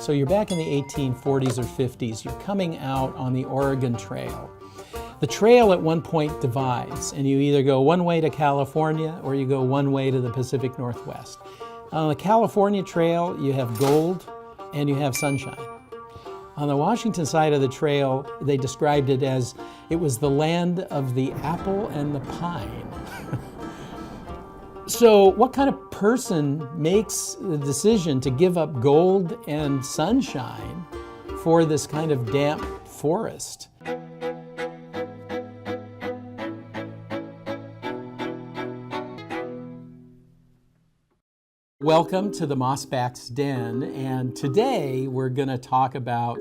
So you're back in the 1840s or 50s. You're coming out on the Oregon Trail. The trail at one point divides, and you either go one way to California or you go one way to the Pacific Northwest. On the California Trail, you have gold and you have sunshine. On the Washington side of the trail, they described it as it was the land of the apple and the pine. So what kind of person makes the decision to give up gold and sunshine for this kind of damp forest? Welcome to the Mossback's Den, and today we're going to talk about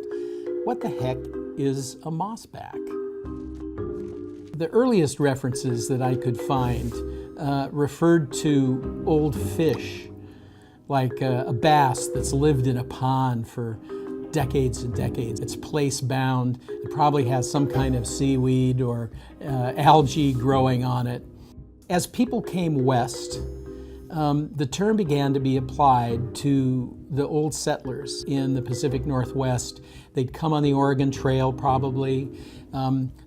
what the heck is a mossback. The earliest references that I could find referred to old fish, like a bass that's lived in a pond for decades and decades. It's place-bound. It probably has some kind of seaweed or algae growing on it. As people came west, the term began to be applied to the old settlers in the Pacific Northwest. They'd come on the Oregon Trail probably.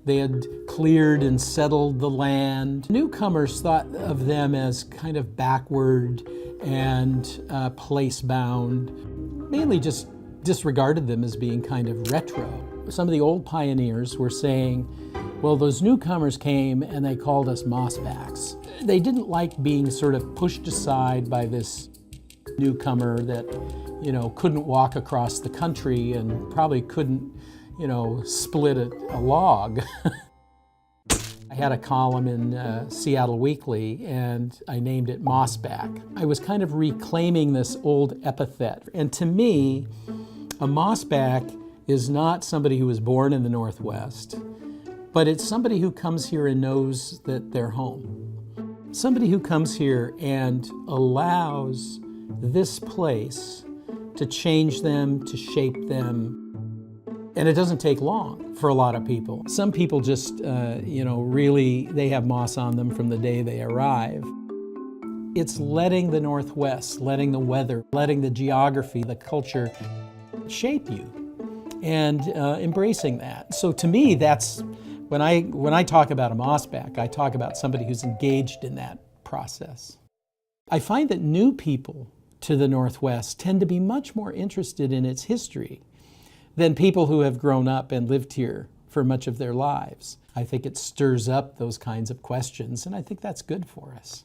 They had cleared and settled the land. Newcomers thought of them as kind of backward and place-bound, mainly just disregarded them as being kind of retro. Some of the old pioneers were saying, well, those newcomers came and they called us Mossbacks. They didn't like being sort of pushed aside by this newcomer that, couldn't walk across the country and probably couldn't, split a log. I had a column in Seattle Weekly and I named it Mossback. I was kind of reclaiming this old epithet. And to me, a mossback is not somebody who was born in the Northwest, but it's somebody who comes here and knows that they're home. Somebody who comes here and allows this place to change them, to shape them. And it doesn't take long for a lot of people. Some people just, really, they have moss on them from the day they arrive. It's letting the Northwest, letting the weather, letting the geography, the culture shape you and embracing that. So to me, that's when I talk about a mossback, I talk about somebody who's engaged in that process. I find that new people to the Northwest tend to be much more interested in its history than people who have grown up and lived here for much of their lives. I think it stirs up those kinds of questions, and I think that's good for us.